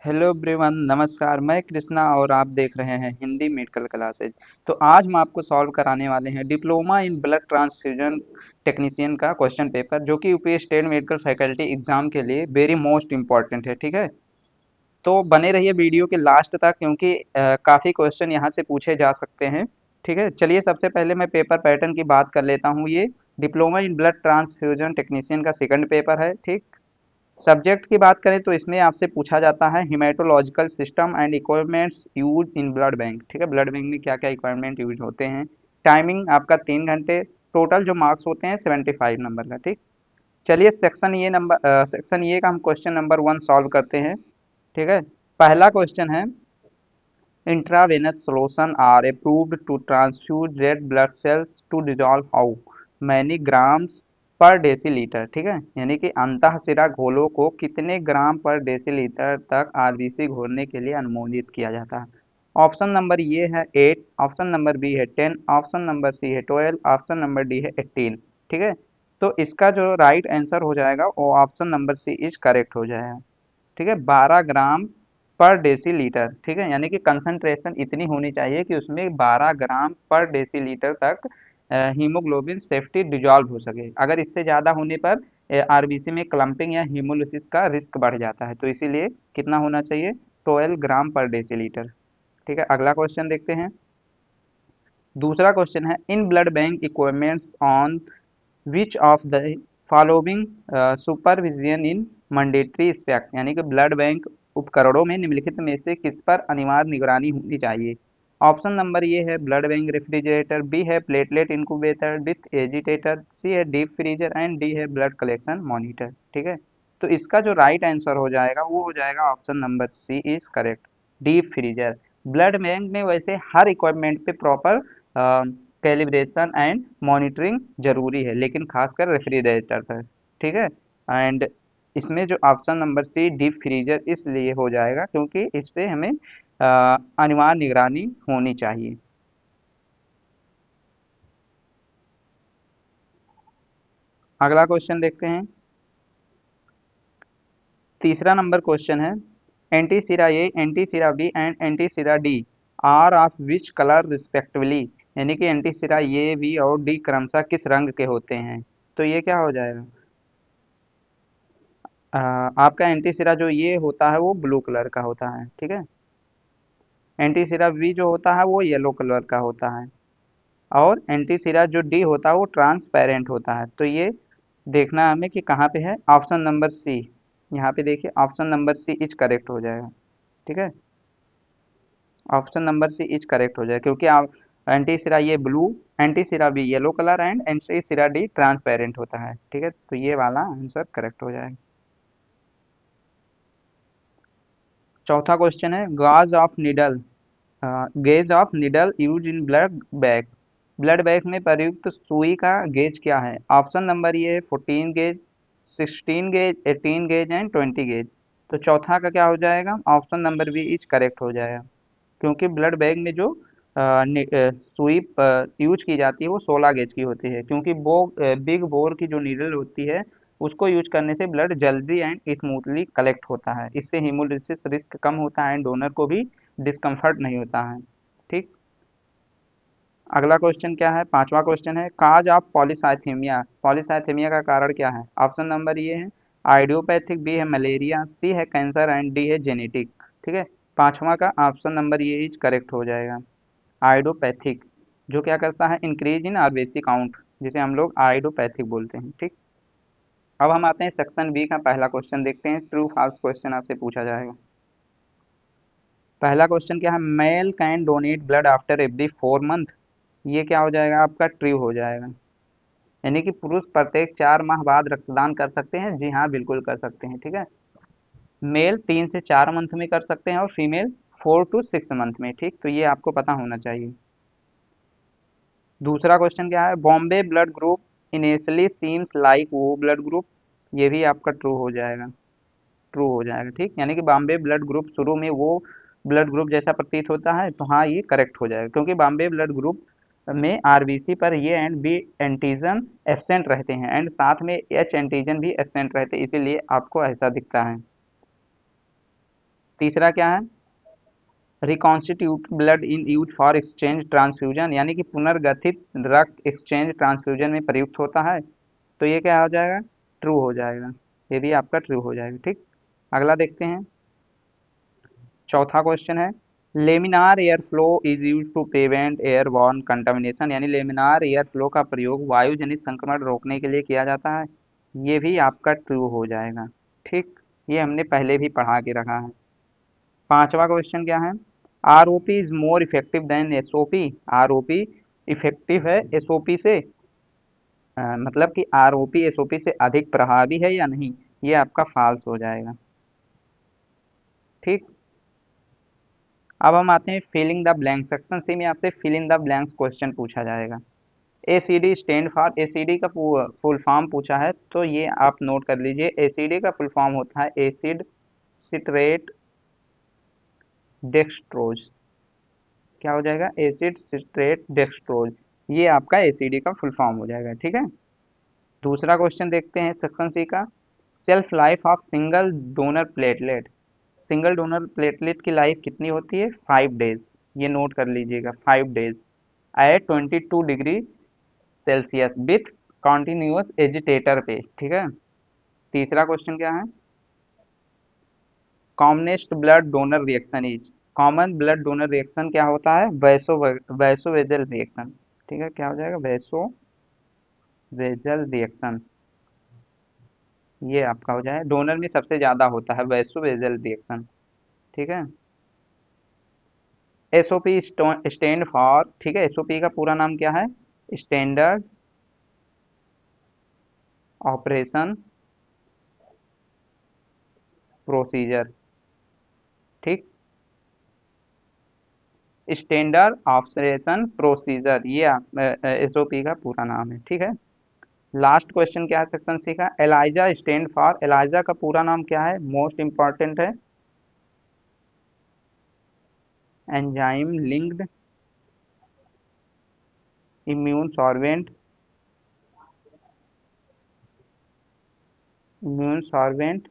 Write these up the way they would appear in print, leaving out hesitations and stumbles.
Hello everyone, नमस्कार। मैं कृष्णा और आप देख रहे हैं हिंदी मेडिकल क्लासेज। तो आज हम आपको सॉल्व कराने वाले हैं diploma in blood transfusion technician का क्वेश्चन पेपर, जो कि UP state medical faculty exam के लिए वेरी मोस्ट इम्पॉर्टेंट है। ठीक है, तो बने रहिए वीडियो के लास्ट तक, क्योंकि काफ़ी क्वेश्चन यहाँ से पूछे जा सकते हैं। ठीक है, चलिए सबसे पहले मैं पेपर पैटर्न की बात कर लेता हूँ। ये diploma in blood transfusion technician का सेकंड पेपर है। ठीक, सब्जेक्ट की बात करें तो इसमें आपसे पूछा जाता है haematological system and equipments use in blood bank. ठीक है, ब्लड बैंक में क्या क्या इक्विपमेंट यूज होते हैं। टाइमिंग आपका 3 घंटे। टोटल जो मार्क्स होते हैं 75 नंबर का। ठीक, चलिए सेक्शन ये का हम क्वेश्चन नंबर 1 सॉल्व करते हैं। ठीक है, पहला क्वेश्चन है intravenous solution are approved to transfuse red blood cells to dissolve how many grams पर डेसीलीटर। ठीक है, यानी कि अंतःशिरा घोलों को कितने ग्राम पर डेसीलीटर तक आरबीसी घोलने के लिए अनुमोदित किया जाता है। ऑप्शन नंबर ये है 8, ऑप्शन नंबर बी है 10, ऑप्शन नंबर सी है 12, ऑप्शन नंबर डी है 18। ठीक है, तो इसका जो राइट आंसर हो जाएगा वो option number C is correct हो जाएगा। ठीक है, 12 ग्राम पर डेसीलीटर। ठीक है, यानी कि कंसंट्रेशन इतनी होनी चाहिए कि उसमें 12 ग्राम पर डेसीलीटर तक हीमोग्लोबिन सेफ्टी डिजॉल्व हो सके। अगर इससे ज़्यादा होने पर आरबीसी में क्लम्पिंग या हीमोलिसिस का रिस्क बढ़ जाता है, तो इसीलिए कितना होना चाहिए, 12 ग्राम पर डेसीलीटर। ठीक है, अगला क्वेश्चन देखते हैं। दूसरा क्वेश्चन है in blood bank equipments on which of the following supervision in mandatory respect, यानी कि ब्लड बैंक उपकरणों में निम्नलिखित में से किस पर अनिवार्य निगरानी होनी चाहिए। ऑप्शन नंबर ये है ब्लड बैंक रेफ्रिजरेटर, बी है प्लेटलेट इंक्यूबेटर विथ एजिटेटर, सी है डीप फ्रीजर एंड डी है ब्लड कलेक्शन मॉनिटर। ठीक है, तो इसका जो राइट आंसर हो जाएगा वो हो जाएगा option number C is correct, deep freezer. Blood bank में वैसे हर इक्विपमेंट पे प्रॉपर कैलिब्रेशन एंड मॉनिटरिंग जरूरी है, लेकिन खासकर रेफ्रिजरेटर पर। ठीक है, एंड इसमें जो option number C deep freezer इसलिए हो जाएगा क्योंकि इस पे हमें अनिवार्य निगरानी होनी चाहिए। अगला क्वेश्चन देखते हैं। तीसरा नंबर क्वेश्चन है एंटी सिरा ए, anti sera B and anti sera D R of which colour respectively, यानी कि एंटी सिरा ए बी और डी क्रमशः किस रंग के होते हैं। तो ये क्या हो जाएगा, आपका एंटी सिरा जो ये होता है वो ब्लू कलर का होता है। ठीक है, एंटी सिरा बी जो होता है वो येलो कलर का होता है, और एंटी सिरा जो डी होता है वो ट्रांसपेरेंट होता है। तो ये देखना है हमें कि कहाँ पे है, ऑप्शन नंबर सी। यहाँ पे देखिए option number C is correct हो जाएगा। ठीक है, option number C is correct हो जाएगा क्योंकि आप anti sera A blue, anti sera B yellow colour and anti sera D transparent होता है। ठीक है, तो ये वाला आंसर करेक्ट हो जाएगा। चौथा क्वेश्चन है gauge of needle use in blood bags, blood bag में प्रयुक्त सुई का गेज क्या है। ऑप्शन नंबर ये है 14 gauge, 16 gauge, 18 gauge and 20 gauge. तो चौथा का क्या हो जाएगा, option number B is correct हो जाएगा क्योंकि ब्लड बैग में जो सुई यूज की जाती है वो 16 गेज की होती है, क्योंकि वो बिग बोर की जो नीडल होती है उसको यूज करने से ब्लड जल्दी एंड स्मूथली कलेक्ट होता है। इससे हेमोलिसिस रिस्क कम होता है एंड डोनर को भी डिस्कम्फर्ट नहीं होता है। ठीक, अगला क्वेश्चन क्या है, पांचवा क्वेश्चन है काज ऑफ पॉलीसाइथेमिया, पॉलीसाइथेमिया का कारण क्या है। ऑप्शन नंबर ये है आइडियोपैथिक, बी है मलेरिया, सी है कैंसर एंड डी है जेनेटिक। ठीक है, पांचवा का ऑप्शन नंबर ये इज करेक्ट हो जाएगा, आइडियोपैथिक, जो क्या करता है इंक्रीज इन आरबीसी काउंट, जिसे हम लोग आइडियोपैथिक बोलते हैं। ठीक, अब हम आते हैं सेक्शन बी का पहला क्वेश्चन देखते हैं, ट्रू फॉल्स क्वेश्चन आपसे पूछा जाएगा। पहला क्वेश्चन क्या है, mail can donate blood after every 4 month, ये क्या हो जाएगा आपका, ट्रू हो जाएगा। यानी कि पुरुष प्रत्येक 4 माह बाद रक्तदान कर सकते हैं, जी हाँ बिल्कुल कर सकते हैं। ठीक है, मेल 3 से 4 मंथ में कर सकते हैं और फीमेल 4 to 6 मंथ में। ठीक, तो ये आपको पता होना चाहिए। दूसरा क्वेश्चन क्या है, Bombay blood group initially seems like वो ब्लड ग्रुप, ये भी आपका ट्रू हो जाएगा, ट्रू हो जाएगा। ठीक, यानी कि बॉम्बे ब्लड ग्रुप शुरू में वो ब्लड ग्रुप जैसा प्रतीत होता है, तो हाँ ये करेक्ट हो जाएगा क्योंकि बॉम्बे ब्लड ग्रुप में आरबीसी पर ये एंड बी एंटीजन एब्सेंट रहते हैं एंड साथ में एच एंटीजन भी एब्सेंट रहते हैं, इसीलिए आपको ऐसा दिखता है। तीसरा क्या है, reconstitute blood in use for exchange transfusion, यानी कि पुनर्गठित रक्त एक्सचेंज ट्रांसफ्यूजन में प्रयुक्त होता है। तो ये क्या हो जाएगा, ट्रू हो जाएगा, ये भी आपका ट्रू हो जाएगा। ठीक, अगला देखते हैं। चौथा क्वेश्चन है, laminar air flow is use to prevent airborne contamination, यानी लेमिनार एयर फ्लो का प्रयोग वायु जनित संक्रमण रोकने के लिए किया जाता है। ये भी आपका ट्रू हो जाएगा। ठीक, ये हमने पहले भी पढ़ा के रखा है। पांचवा क्वेश्चन क्या है, R O P is more effective than S O P, R O P effective है एस ओ पी से, मतलब कि R O P S O P से अधिक प्रभावी है या नहीं, ये आपका फाल्स हो जाएगा। ठीक, अब हम आते हैं filling the blank, section C में आपसे fill in the blanks question पूछा जाएगा। एसीडी स्टैंड फॉर, एसीडी का फुल फॉर्म पूछा है, तो ये आप नोट कर लीजिए। एसीडी का फुल फॉर्म होता है एसिड सिट्रेट डेक्सट्रोज, क्या हो जाएगा, एसिड सिट्रेट डेक्सट्रोज, ये आपका एसीडी का फुल फॉर्म हो जाएगा। ठीक है, दूसरा क्वेश्चन देखते हैं सेक्शन सी का, self life of single donor platelet, single donor platelet की लाइफ कितनी होती है, 5 डेज, ये नोट कर लीजिएगा, 5 days at 22 degree Celsius with continuous agitator पे। ठीक है, तीसरा क्वेश्चन क्या है, commonest blood donor reaction is, common blood donor reaction क्या होता है, वैसोवेजल रिएक्शन। ठीक है, क्या हो जाएगा, वैसोवेजल रिएक्शन, ये आपका हो जाए, डोनर में सबसे ज्यादा होता है वैसोवेजल रिएक्शन। ठीक है, एसओपी स्टैंड फॉर, ठीक है, एसओपी का पूरा नाम क्या है, स्टैंडर्ड ऑपरेशन प्रोसीजर। ठीक, स्टैंडर्ड ऑपरेशन प्रोसीजर, ये एसओपी का पूरा नाम है। ठीक है, लास्ट क्वेश्चन क्या है सेक्शन सी का, एलाइजा स्टैंड फॉर, एलाइजा का पूरा नाम क्या है, मोस्ट इंपॉर्टेंट है, एंजाइम लिंक्ड इम्यून सॉर्वेंट, इम्यून सॉर्वेंट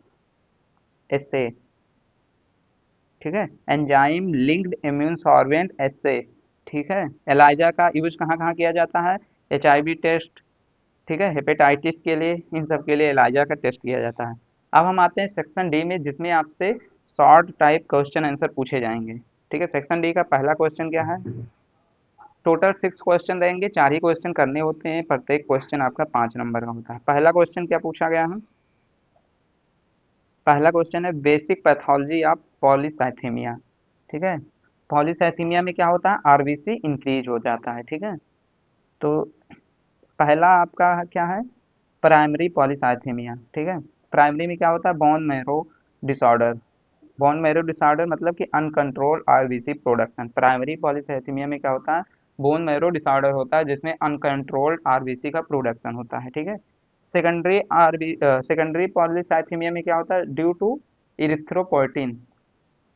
एसे। ठीक है, एंजाइम लिंक्ड इम्यून सॉर्वेंट एसे। ठीक है, एलाइजा का यूज कहाँ कहाँ किया जाता है, एचआईवी टेस्ट, ठीक है, हेपेटाइटिस के लिए, इन सब के लिए एलाइजा का टेस्ट किया जाता है। अब हम आते हैं सेक्शन डी में, जिसमें आपसे शॉर्ट टाइप क्वेश्चन आंसर पूछे जाएंगे। ठीक है, सेक्शन डी का पहला क्वेश्चन क्या है, टोटल 6 क्वेश्चन रहेंगे, 4 ही क्वेश्चन करने होते हैं, प्रत्येक क्वेश्चन आपका 5 नंबर का होता है। पहला क्वेश्चन क्या पूछा गया है, पहला क्वेश्चन है बेसिक पैथोलॉजी ऑफ पॉलीसाइथेमिया। ठीक है, पॉलीसाइथेमिया में क्या होता है, आरबीसी इंक्रीज हो जाता है। ठीक है, तो पहला आपका क्या है, प्राइमरी पॉलीसाइथेमिया। ठीक है, प्राइमरी में क्या होता है, bone marrow disorder, bone marrow disorder मतलब कि uncontrolled RBC production. Primary polycythaemia में क्या होता है, बोन मैरो डिसऑर्डर होता है जिसमें अनकंट्रोल्ड आरबीसी का प्रोडक्शन होता है। ठीक है, सेकेंडरी पॉलीसाइथेमिया में क्या होता है, ड्यू टू इरिथ्रोपोइटिन,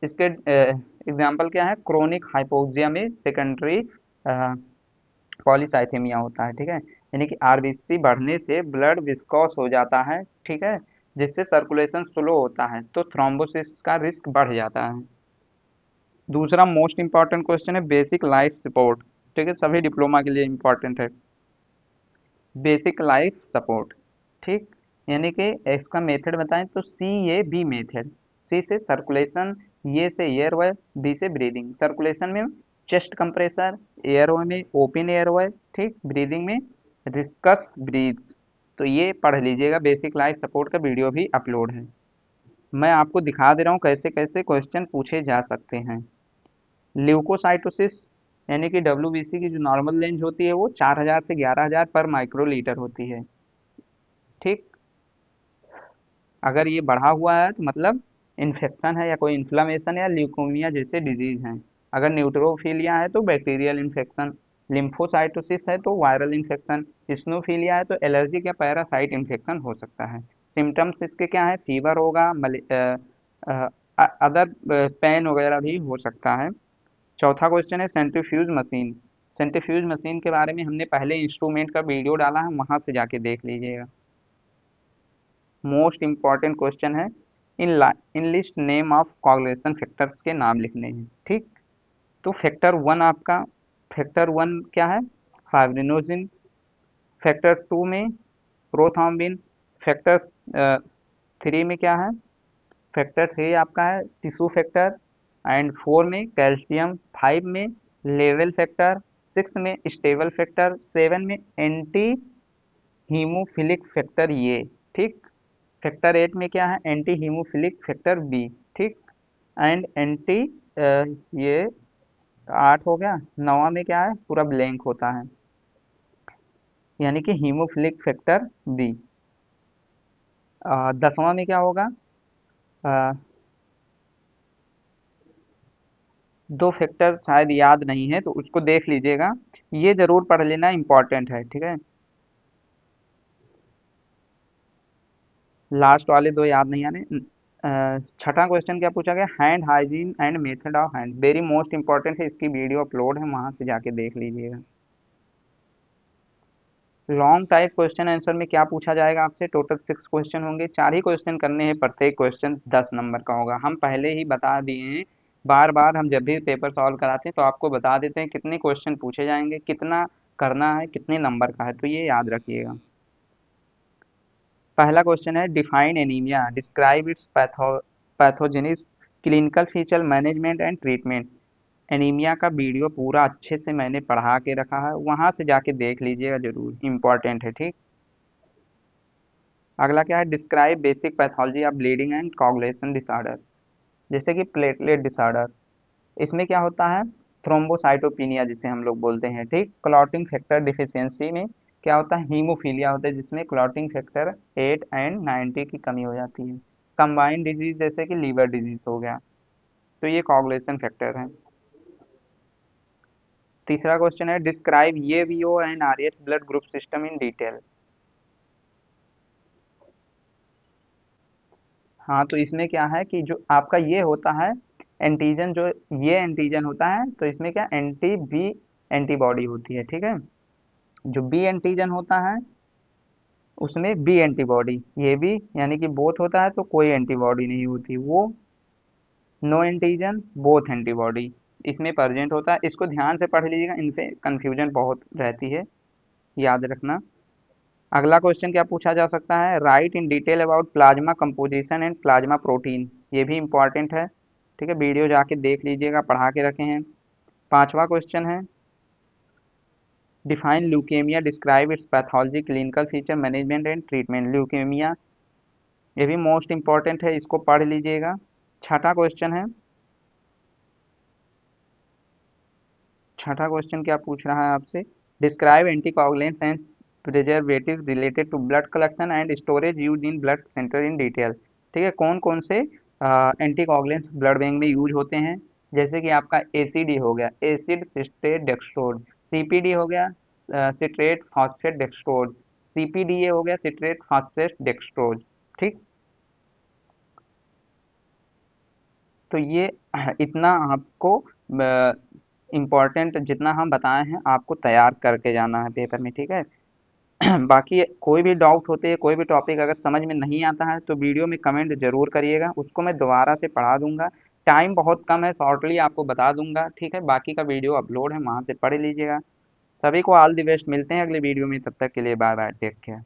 इसके एग्जाम्पल क्या है, क्रोनिक हाइपोक्सिया में सेकेंडरी पॉलीसाइथेमिया होता है। ठीक है, यानी कि आरबीसी बढ़ने से ब्लड विस्कोस हो जाता है। ठीक है, जिससे सर्कुलेशन स्लो होता है, तो थ्रोम्बोसिस का रिस्क बढ़ जाता है। दूसरा मोस्ट इंपॉर्टेंट क्वेश्चन है बेसिक लाइफ सपोर्ट। ठीक है, सभी डिप्लोमा के लिए इंपॉर्टेंट है बेसिक लाइफ सपोर्ट। ठीक, यानी कि इसका मेथड बताएं तो सी ए बी मेथड, सी से सर्कुलेशन, ये से एयरवे, बी से ब्रीदिंग। सर्कुलेशन में चेस्ट कंप्रेसर, एयरवे में ओपन एयरवे, ठीक, ब्रीदिंग में रिस्कस ब्रीथ्स। तो ये पढ़ लीजिएगा, बेसिक लाइफ सपोर्ट का वीडियो भी अपलोड है। मैं आपको दिखा दे रहा हूँ कैसे कैसे क्वेश्चन पूछे जा सकते हैं। ल्यूकोसाइटोसिस, यानी कि डब्ल्यूबीसी की जो नॉर्मल रेंज होती है वो 4000 से 11000 पर माइक्रोलीटर होती है। ठीक, अगर ये बढ़ा हुआ है तो मतलब इन्फेक्शन है या कोई इन्फ्लामेशन या ल्यूकोमिया जैसे डिजीज हैं। अगर न्यूट्रोफिलिया है तो बैक्टीरियल इन्फेक्शन, लिम्फोसाइटोसिस है तो वायरल इन्फेक्शन, स्नोफिलिया है तो एलर्जिक या पैरासाइट इन्फेक्शन हो सकता है। सिम्टम्स इसके क्या है, फीवर होगा, अदर पेन वगैरह भी हो सकता है। चौथा क्वेश्चन है सेंट्रीफ्यूज मशीन, सेंट्रीफ्यूज मशीन के बारे में हमने पहले इंस्ट्रूमेंट का वीडियो डाला है, वहां से जाके देख लीजिएगा। मोस्ट इंपॉर्टेंट क्वेश्चन है in list name of correlation factors के नाम लिखने हैं। ठीक, तो फैक्टर वन आपका, फैक्टर वन क्या है, फाइब्रिनोजिन। फैक्टर टू में प्रोथ्रोम्बिन। फैक्टर थ्री में क्या है, फैक्टर थ्री आपका है टिश्यू फैक्टर। एंड फोर में कैल्शियम। फाइव में लेवल फैक्टर। सिक्स में स्टेबल फैक्टर। सेवन में एंटी हीमोफिलिक फैक्टर ये। ठीक, फैक्टर एट में क्या है, एंटी हीमोफिलिक फैक्टर बी। ठीक, एंड एंटी ये आठ हो गया। नवा में क्या है, पूरा ब्लैंक होता है, यानी कि हीमोफिलिक फैक्टर बी। दसवां में क्या होगा, अ, दो फैक्टर शायद याद नहीं है तो उसको देख लीजिएगा, ये जरूर पढ़ लेना, इंपॉर्टेंट है। ठीक है, लास्ट वाले दो याद नहीं आने। छठा क्वेश्चन क्या पूछा गया, hand hygiene and method of hand, very most important है, इसकी वीडियो अपलोड है, वहां से जाके देख लीजिएगा। लॉन्ग टाइप क्वेश्चन आंसर में क्या पूछा जाएगा आपसे, टोटल 6 क्वेश्चन होंगे, 4 ही क्वेश्चन करने हैं, प्रत्येक क्वेश्चन 10 नंबर का होगा। हम पहले ही बता दिए हैं, बार बार हम जब भी पेपर सॉल्व कराते हैं तो आपको बता देते हैं कितने क्वेश्चन पूछे जाएंगे, कितना करना है, कितने नंबर का है, तो ये याद रखिएगा। पहला क्वेश्चन है, define anaemia, describe it's pathogenesis, clinical feature, management and treatment. Anaemia का वीडियो पूरा अच्छे से मैंने पढ़ा के रखा है, वहां से जाके देख लीजिएगा, जरूर इंपॉर्टेंट है। ठीक, अगला क्या है, describe basic pathology of bleeding and coagulation disorder, जैसे कि प्लेटलेट डिसऑर्डर। इसमें क्या होता है, थ्रोम्बोसाइटोपिनिया जिसे हम लोग बोलते हैं। ठीक, क्लॉटिंग फैक्टर डिफिशियंसी में क्या होता है, हीमोफीलिया होता है, जिसमें क्लॉटिंग फैक्टर 8 एंड 90 की कमी हो जाती है। कंबाइंड डिजीज जैसे कि लीवर डिजीज हो गया, तो ये कोगुलेशन फैक्टर है। तीसरा क्वेश्चन है, डिस्क्राइब ये ABO and Rh blood group system in detail. हाँ, तो इसमें क्या है कि जो आपका ये होता है एंटीजन, जो ये एंटीजन होता है, तो इसमें क्या एंटी बी एंटीबॉडी होती है। ठीक है, जो बी एंटीजन होता है उसमें बी एंटीबॉडी, ये भी यानी कि बोथ होता है तो कोई एंटीबॉडी नहीं होती, वो नो एंटीजन बोथ एंटीबॉडी इसमें प्रेजेंट होता है। इसको ध्यान से पढ़ लीजिएगा, इनसे कंफ्यूजन बहुत रहती है, याद रखना। अगला क्वेश्चन क्या पूछा जा सकता है, right in detail about plasma composition and plasma protein, ये भी इंपॉर्टेंट है। ठीक है, वीडियो जाके देख लीजिएगा, पढ़ा के रखे हैं। पांचवा क्वेश्चन है, define leukaemia, describe it's pathology, clinical feature, management and treatment. Leukaemia ये भी मोस्ट इंपॉर्टेंट है, इसको पढ़ लीजिएगा। छठा क्वेश्चन है, छठा क्वेश्चन क्या पूछ रहा है आपसे, describe anticoagulants and preservative related to blood collection and storage use in blood center in detail. ठीक है, कौन कौन से एंटीकोगुलेंट्स ब्लड बैंक में यूज होते हैं, जैसे कि आपका एसीडी हो गया, एसिड सिस्टेट डेक्सट्रोज। सीपीडी हो गया, सिट्रेट फॉस्फेट डेक्सट्रोज। सीपीडीए हो गया, सिट्रेट फॉस्फेट डेक्सट्रोज। ठीक, तो ये इतना आपको इम्पोर्टेंट जितना हम बताए हैं आपको तैयार करके जाना है पेपर में। ठीक है, बाकी कोई भी डाउट होते है, कोई भी टॉपिक अगर समझ में नहीं आता है तो वीडियो में कमेंट जरूर करिएगा, उसको मैं दोबारा से पढ़ा दूंगा। टाइम बहुत कम है, शॉर्टली आपको बता दूंगा। ठीक है, बाकी का वीडियो अपलोड है, वहां से पढ़ लीजिएगा। सभी को ऑल द बेस्ट, मिलते हैं अगले वीडियो में, तब तक के लिए बाय बाय, टेक केयर।